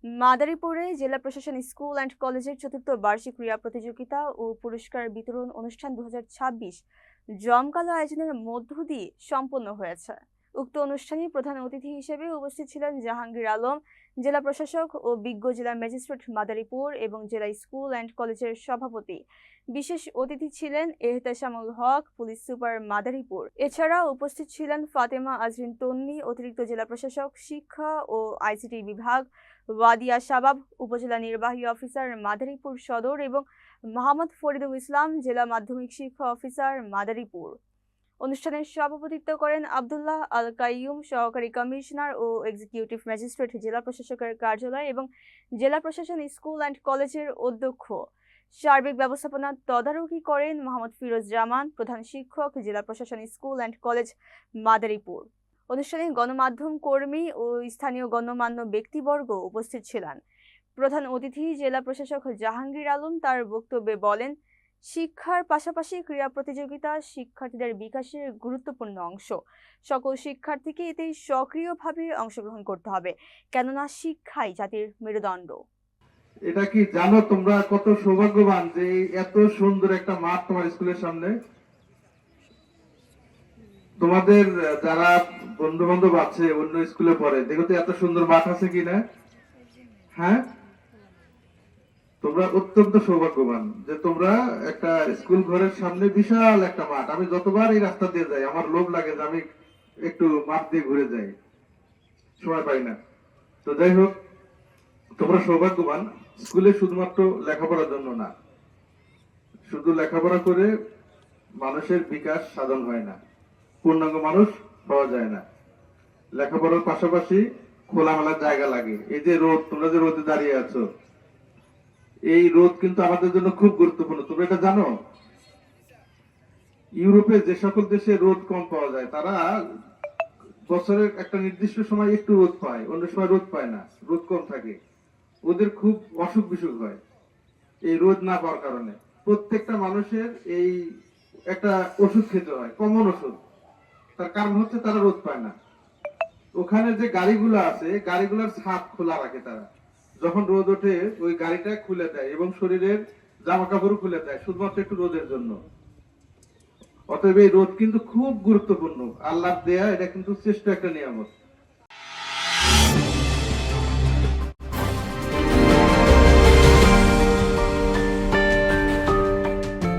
মাদারীপুরে জেলা প্রশাসন school and কলেজের চতুর্থ বার্ষিক ক্রীড়া প্রতিযোগিতা ও পুরস্কার বিতরণ অনুষ্ঠান 2026 জমকালো আয়োজনের মধ্য দিয়ে সম্পন্ন হয়েছে। উক্ত অনুষ্ঠানে প্রধান অতিথি হিসেবে উপস্থিত ছিলেন জাহাঙ্গীর আলম, জেলা প্রশাসক ও বিজ্ঞ জেলা ম্যাজিস্ট্রেট মাদারীপুর এবং জেলা স্কুল অ্যান্ড কলেজের সভাপতি। বিশেষ অতিথি ছিলেন এহতেশামুল হক, পুলিশ সুপার মাদারীপুর। এছাড়া উপস্থিত ছিলেন ফাতেমা আজরিন তন্নি, অতিরিক্ত জেলা প্রশাসক শিক্ষা ও আইসিটি বিভাগ, ওয়াদিয়া শাবাব, উপজেলা নির্বাহী অফিসার মাদারীপুর সদর এবং মোহাম্মদ ফরিদুল ইসলাম, জেলা মাধ্যমিক শিক্ষা অফিসার মাদারীপুর। অনুষ্ঠানের সভাপতিত্ব করেন আব্দুল্লাহ আল কাইয়ুম, সহকারী কমিশনার ও এক্সিকিউটিভ ম্যাজিস্ট্রেট, জেলা প্রশাসকের কার্যালয় এবং জেলা প্রশাসন স্কুল অ্যান্ড কলেজের অধ্যক্ষ। সার্বিক ব্যবস্থাপনা তদারকি করেন মোহাম্মদ ফিরোজ জামান, প্রধান শিক্ষক, জেলা প্রশাসন স্কুল অ্যান্ড কলেজ মাদারীপুর। অনুষ্ঠানে গণমাধ্যম কর্মী ও স্থানীয় গণ্যমান্য ব্যক্তিবর্গ উপস্থিত ছিলেন। প্রধান অতিথি জেলা প্রশাসক জাহাঙ্গীর আলম তার বক্তব্যে বলেন, শিক্ষার পাশাপাশি ক্রীড়া প্রতিযোগিতা শিক্ষার্থীদের বিকাশের গুরুত্বপূর্ণ অংশ। সকল শিক্ষার্থীকে এতে সক্রিয়ভাবে অংশগ্রহণ করতে হবে, কেননা শিক্ষাই জাতির মেরুদণ্ড। এটা কি জানো তোমরা কত সৌভাগ্যবান যে এত সুন্দর একটা মাঠ তোমার স্কুলের সামনে? তোমাদের যারা বন্ধু বান্ধব আছে অন্য স্কুলে পড়ে, দেখো তো এত সুন্দর মাঠ আছে কিনা। হ্যাঁ, তোমরা অত্যন্ত সৌভাগ্যবান যে তোমরা একটা স্কুল ঘরের সামনে বিশাল একটা মাঠ। আমি যতবার এই রাস্তা দিয়ে যাই আমার লোভ লাগে যে আমি একটু মাঠ দিয়ে ঘুরে যাই, সময় পাই না। তো যাই হোক, তোমরা সৌভাগ্যবান। স্কুলে শুধুমাত্র লেখাপড়ার জন্য না, শুধু লেখাপড়া করে মানুষের বিকাশ সাধন হয় না, পূর্ণাঙ্গ মানুষ পাওয়া যায় না। লেখাপড়ার পাশাপাশি খোলামেলা জায়গা লাগে। এই যে রোদ, তোমরা যে রোদে দাঁড়িয়ে আছো, এই রোদ কিন্তু আমাদের জন্য খুব গুরুত্বপূর্ণ। তোমরা এটা জানো? ইউরোপে যে সকল দেশে রোদ কম পাওয়া যায়, তারা বছরের একটা নির্দিষ্ট সময় একটু রোদ পায়, অন্য সময় রোদ পায় না, রোদ কম থাকে। ওদের খুব অসুখ বিসুখ হয় এই রোদ না পাওয়ার কারণে। প্রত্যেকটা মানুষের এই একটা ওষুধ খেতে হয়, কমন ওষুধ। তার কারণ হচ্ছে তারা রোদ পায় না। ওখানে যে গাড়িগুলো আছে, গাড়িগুলোর ছাদ খোলা রাখে তারা। যখন রোদ ওঠে ওই গাড়িটা খুলে দেয় এবং শরীরের জামা কাপড় খুলে দেয়, শুধুমাত্র একটু রোদের জন্য। অতএব এই রোদ কিন্তু খুব গুরুত্বপূর্ণ, আল্লাহ দেয়া, এটা কিন্তু শ্রেষ্ঠ একটা নিয়ামত।